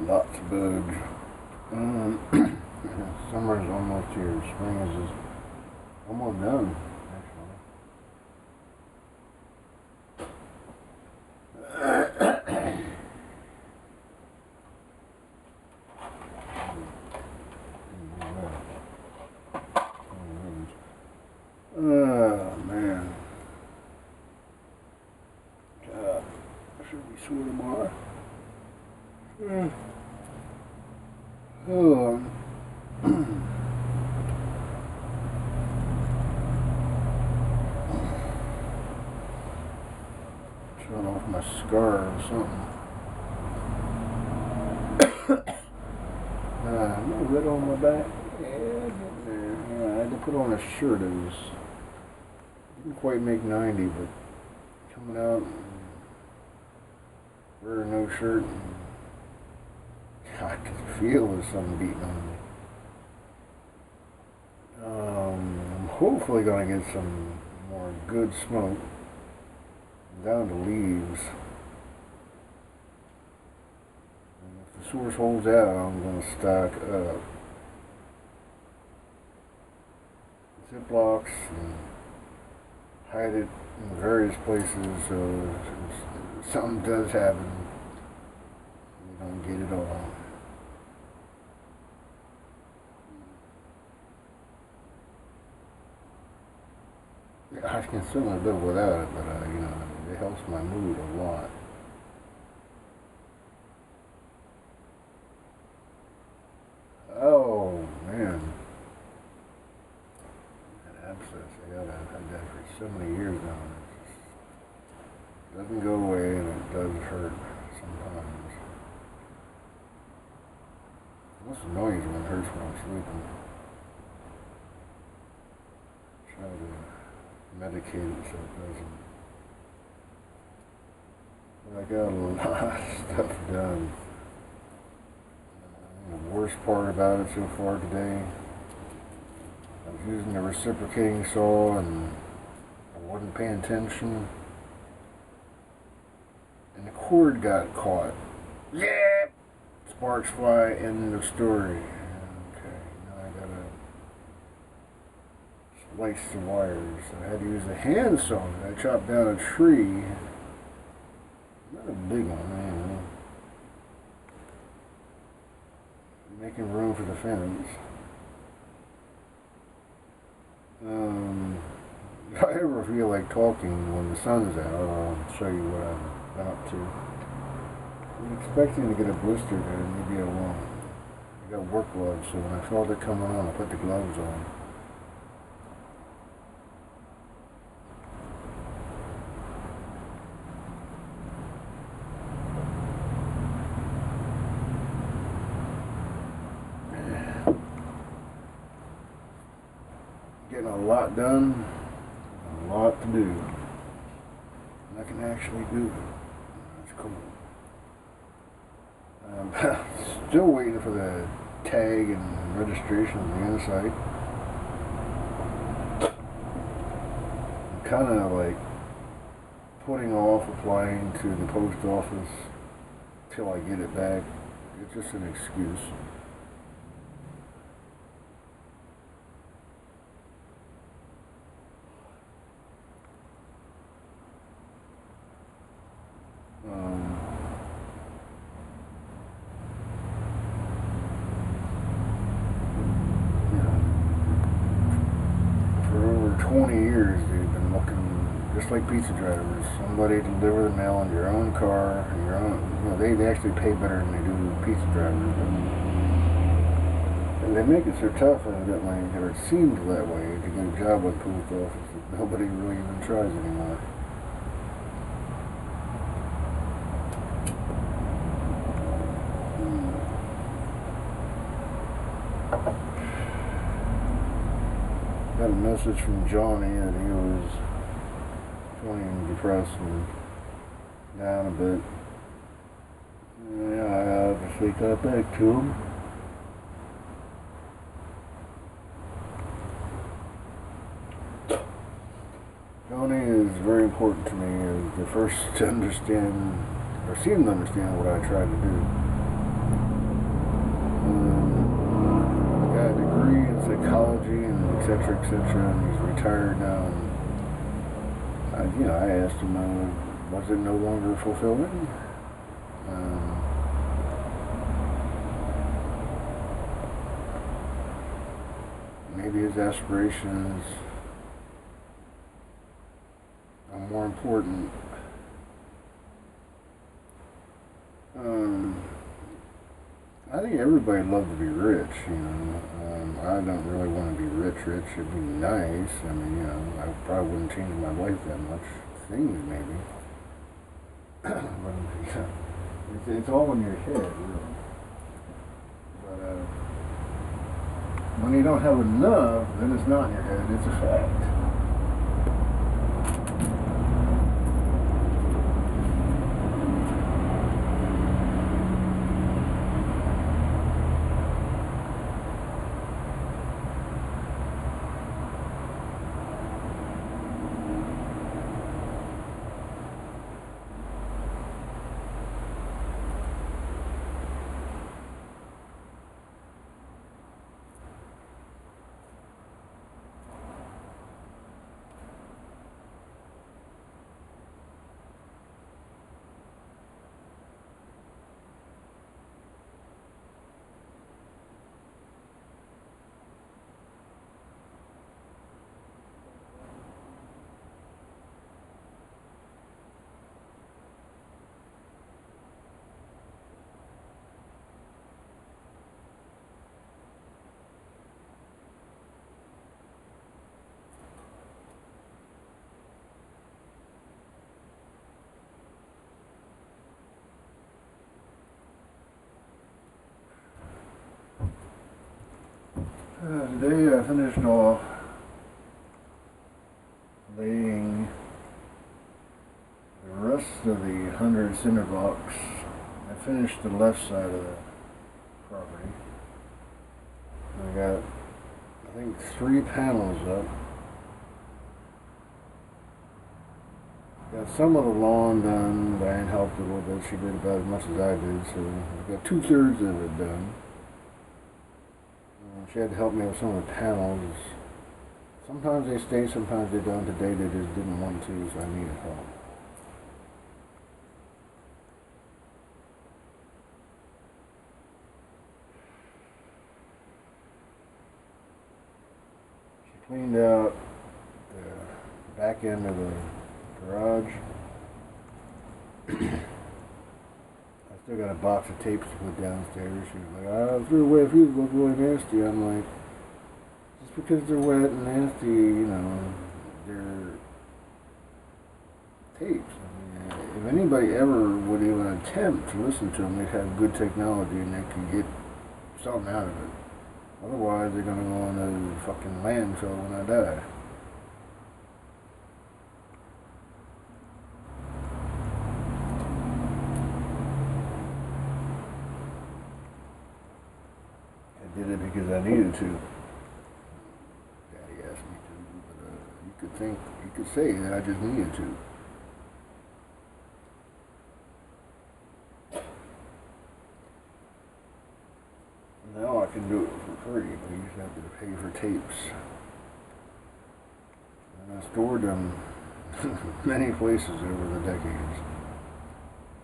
Lots of bugs. Summer's almost here. Spring is just almost done, actually. Oh, man. God, should be sore tomorrow. Oh, showing off my scar or something. No red on my back. Yeah, I had to put on a shirt. It was didn't quite make 90, but coming out and wearing no shirt, and I could feel there's something beating on me. I'm hopefully going to get some more good smoke. I'm down to leaves. And if the source holds out, I'm going to stock up Ziplocs and hide it in various places so if something does happen, we don't get it all. I can certainly live without it, but it helps my mood a lot. Oh man, that abscess, I've had that for so many years now. It doesn't go away, and it does hurt sometimes. It most annoying when it hurts when I'm sleeping. Try to medicate it so it doesn't. But I got a lot of stuff done. The worst part about it so far today, I was using the reciprocating saw and I wasn't paying attention, and the cord got caught. Yeah! Sparks fly, end of story. Okay, now I gotta slice the wires. I had to use a handsaw. I chopped down a tree. Not a big one, making room for the fence. If I ever feel like talking when the sun's out, I'll show you what I'm about to. I'm expecting to get a blister there, maybe I won't. I got work gloves, so when I felt it coming on, I put the gloves on. Getting a lot done, a lot to do, and I can actually do it. That's cool. I'm still waiting for the tag and registration on the inside. I'm kind of like putting off applying to the post office till I get it back. It's just an excuse. For over 20 years, they've been looking just like pizza drivers. Somebody to deliver the mail in your own car, in your own. They actually pay better than they do pizza drivers. And they make it so tough, evidently, or it seems that way, to get a job with the post office that nobody really even tries anymore. Got a message from Johnny that he was feeling depressed and down a bit. Yeah, I obviously got back to him. Johnny is very important to me as the first to understand, or seem to understand what I tried to do. etc., etc., and he's retired now. And I asked him, was it no longer fulfilling? Maybe his aspirations are more important. I think everybody loves to be rich, I don't really want to be rich. It'd be nice. I probably wouldn't change my life that much. Things, maybe. But, it's all in your head, really. But, when you don't have enough, then it's not in your head, it's a fact. Today I finished off laying the rest of the 100 cinder blocks. I finished the left side of the property. I got, I think, 3 panels up. Got some of the lawn done. Diane helped a little bit. She did about as much as I did, so I got 2/3 of it done. She had to help me with some of the panels. Sometimes they stay, sometimes they don't. Today they just didn't want to, so I needed help. She cleaned out the back end of the garage. Still got a box of tapes to put downstairs. She was like, I threw away a few that look really nasty. I'm like, just because they're wet and nasty, they're tapes. If anybody ever would even attempt to listen to them, they'd have good technology and they could get something out of it. Otherwise, they're going to go in a fucking landfill when I die. Did it because I needed to. Daddy asked me to, but you could say that I just needed to. Now I can do it for free, but I used to have to pay for tapes. And I stored them many places over the decades.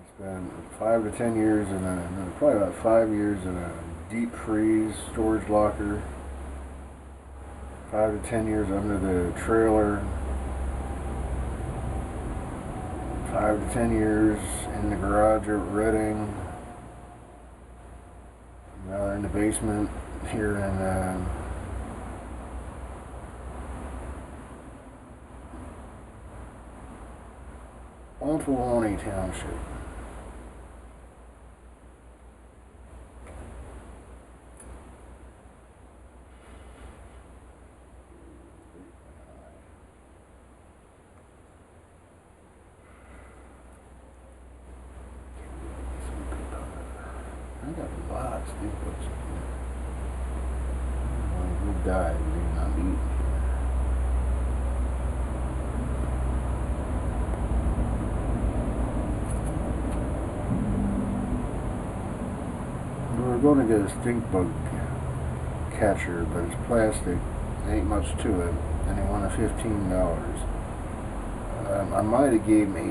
I spent 5 to 10 years probably about 5 years in a deep freeze storage locker, 5 to 10 years under the trailer, 5 to 10 years in the garage at Redding. Now they're in the basement here in Ontawawney Township. I got lots of these books in here. Who died, they're not eating. We were going to get a stink bug catcher, but it's plastic. Ain't much to it, and he wanted $15. I might have gave him 8.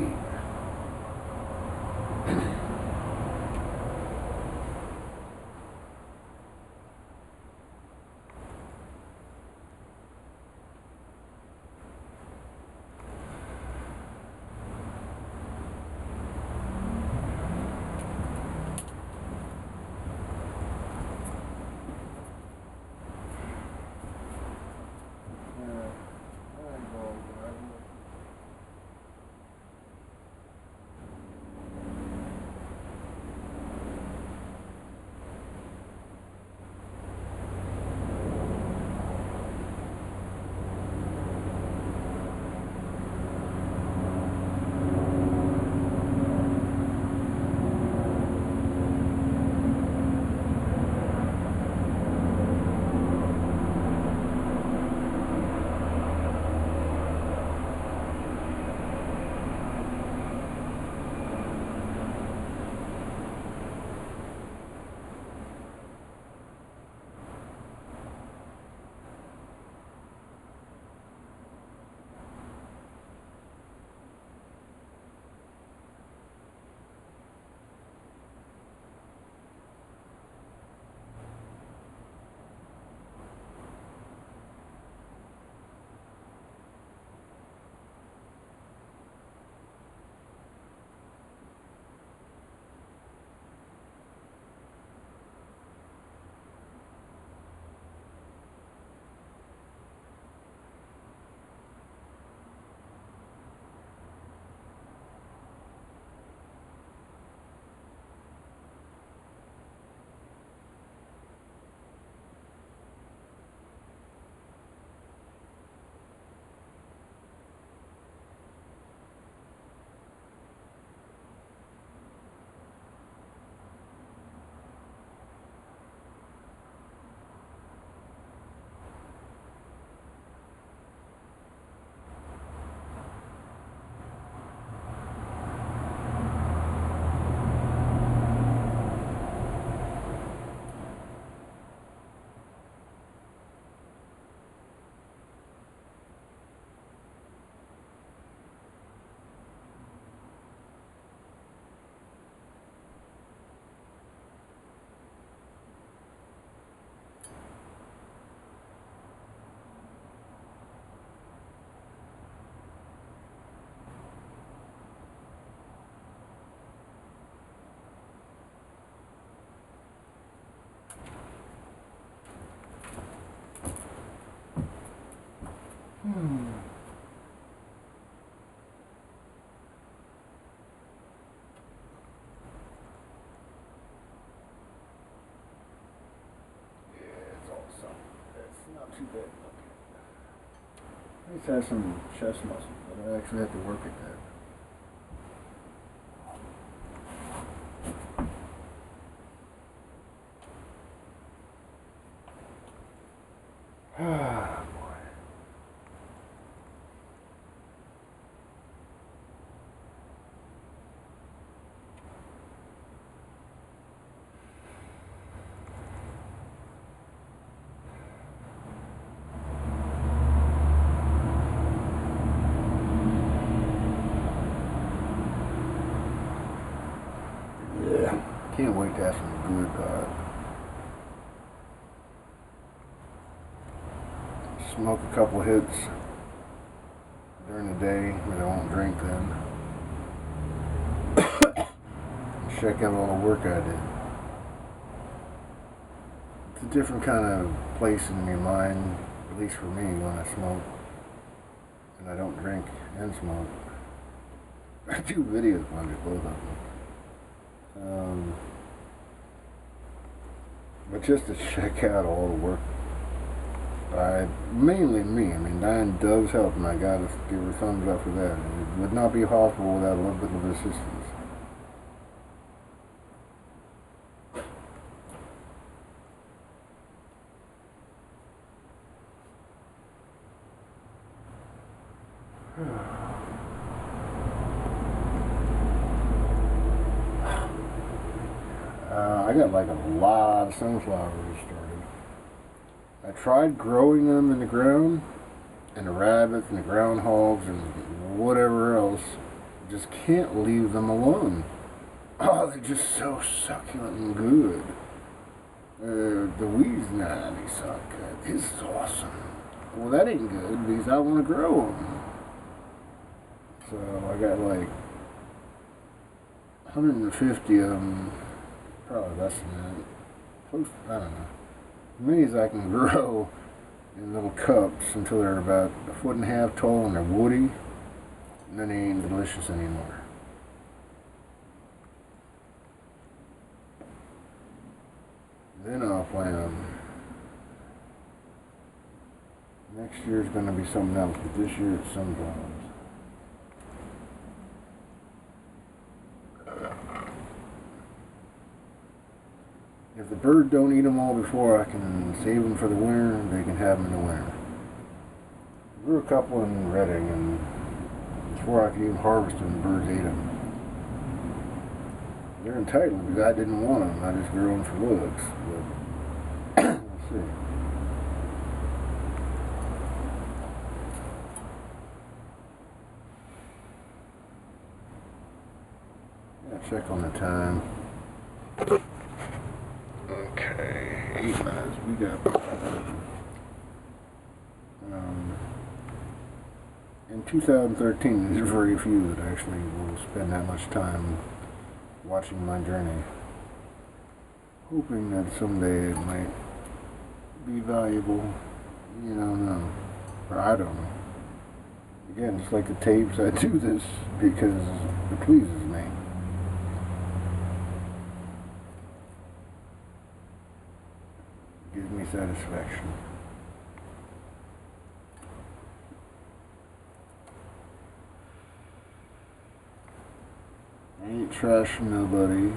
Not too bad. I just have some chest muscles, but I actually have to work at that. Ah, boy. Can't wait to have some good smoke a couple hits during the day, but I won't drink then. Check out all the work I did. It's a different kind of place in your mind, at least for me, when I smoke. And I don't drink and smoke. I do videos when I do both of them. But just to check out all the work, mainly me. I mean, Diane does help, and I gotta give her a thumbs up for that. It would not be possible without a little bit of assistance. I got like a lot of sunflowers started. I tried growing them in the ground, and the rabbits and the groundhogs and whatever else just can't leave them alone. Oh, they're just so succulent and good. The weeds, nah, they suck. This is awesome. Well, that ain't good because I want to grow them. So I got like 150 of them, probably less than that. Close, I don't know. As many as I can grow in little cups until they're about 1.5 feet tall and they're woody. And then they ain't delicious anymore. Then I'll plant them. Next year's going to be something else, but this year it's sunflowers. If the bird don't eat them all before I can save them for the winter, they can have them in the winter. There were a couple in Redding, and before I could even harvest them, the birds ate them. They're entitled because I didn't want them. I just grew them for looks. But we'll see. Yeah, check on the time. Okay, 8 minutes. We got. In 2013, there's very few that actually will spend that much time watching my journey. Hoping that someday it might be valuable. You know, no. Or I don't know. Again, it's like the tapes. I do this because it pleases me. Gives me satisfaction. I ain't trashing nobody.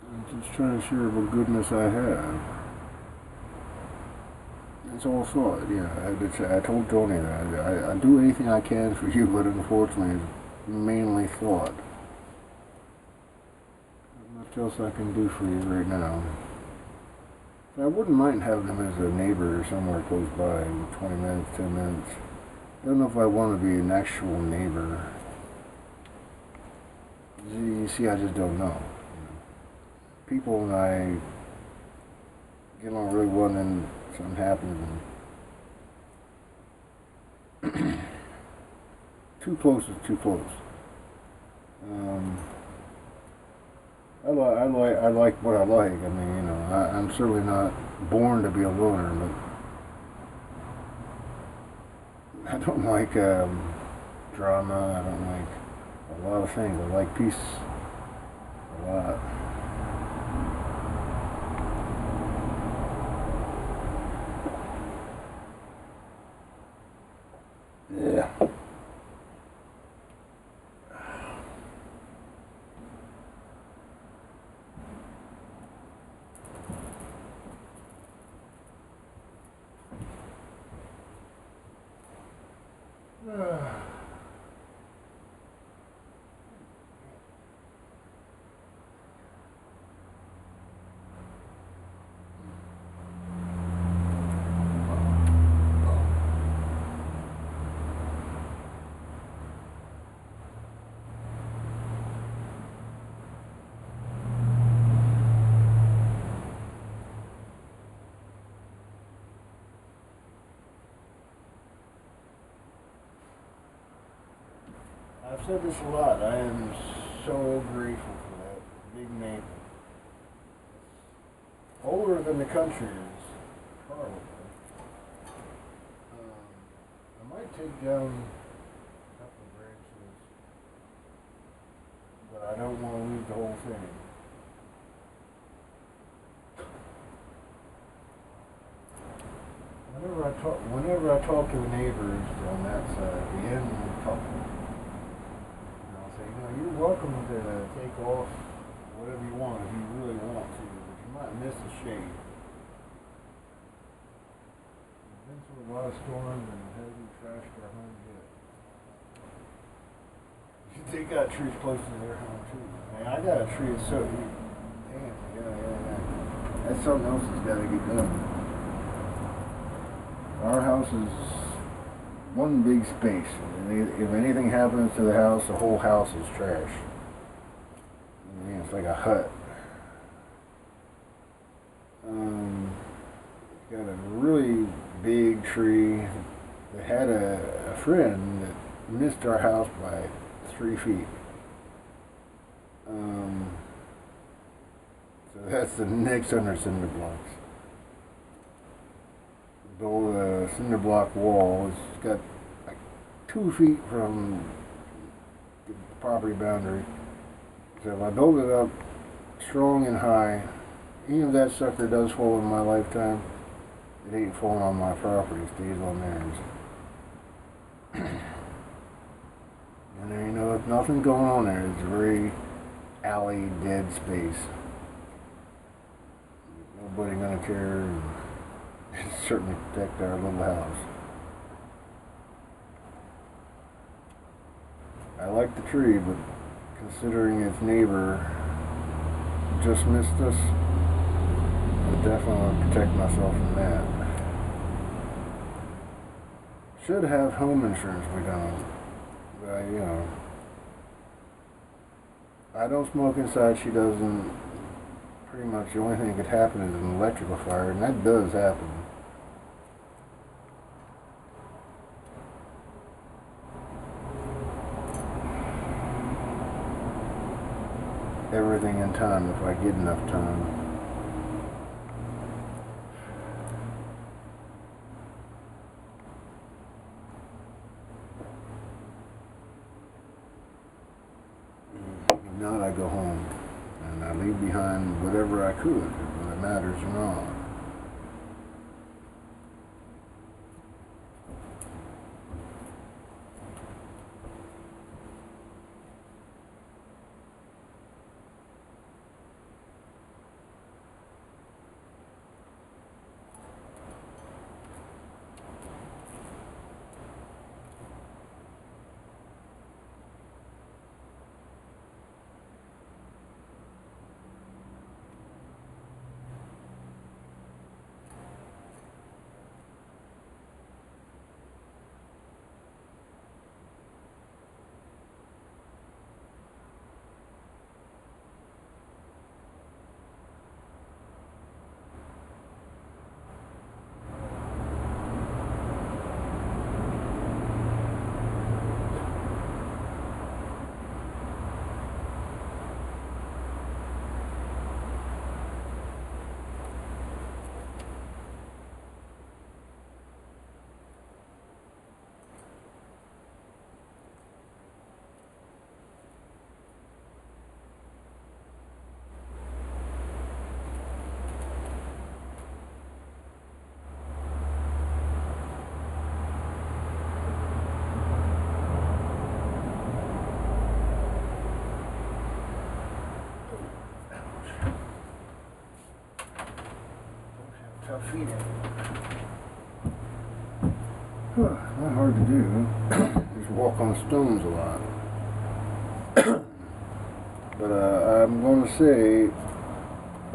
I'm just trying to share what goodness I have. It's all thought, yeah. I told Tony that. I do anything I can for you, but unfortunately it's mainly thought. What else I can do for you right now? I wouldn't mind having him as a neighbor somewhere close by, 20 minutes, 10 minutes. I don't know if I want to be an actual neighbor. You see, I just don't know. People and I get on really well, and then something happens, and too close is too close. I like what I like. I mean, I'm certainly not born to be a loner, but I don't like drama. I don't like a lot of things. I like peace a lot. Yeah. I've said this a lot. I am so grateful for that big neighbor. Older than the country is, probably. I might take down a couple of branches, but I don't want to leave the whole thing. Whenever I talk to the neighbors on that side, the end of the couple, I'll say, you're welcome to take off whatever you want if you really want to, but you might miss the shade. We've been through a lot of storms and hasn't trashed our home yet. They got trees close to their home too. Man, I got a tree that's so damn, yeah. That's something else has got to get done. Our house is one big space. If anything happens to the house, the whole house is trash. I mean, it's like a hut. Got a really big tree that had a friend that missed our house by 3 feet. So that's the next 100 cinder blocks. The cinder block wall has got like 2 feet from the property boundary. So if I build it up strong and high, even if that sucker does fall in my lifetime, it ain't falling on my property, it stays on theirs. And there, there's nothing going on there. It's a very alley, dead space. Nobody gonna care, and certainly protect our little house. I like the tree, but considering its neighbor just missed us, I definitely want to protect myself from that. Should have home insurance we don't. But I don't smoke inside, she doesn't. Pretty much the only thing that could happen is an electrical fire, and that does happen. Everything in time if I get enough time. If not, I go home and I leave behind whatever I could, whether it matters or not. Tough feet not hard to do. Just walk on stones a lot. But I'm going to say,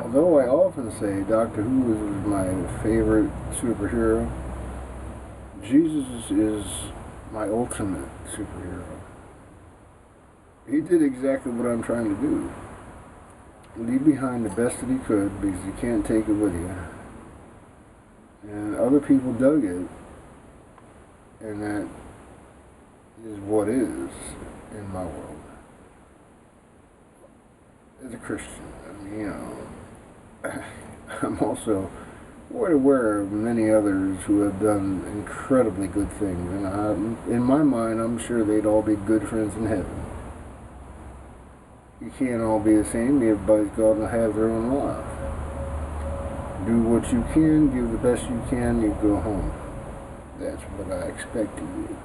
although I often say Doctor Who is my favorite superhero, Jesus is my ultimate superhero. He did exactly what I'm trying to do. Leave behind the best that he could because you can't take it with you. And other people dug it, and that is what is in my world. As a Christian, I mean, I'm also quite aware of many others who have done incredibly good things, and in my mind, I'm sure they'd all be good friends in heaven. You can't all be the same. Everybody's got to have their own life. Do what you can, give the best you can, you go home. That's what I expect of you.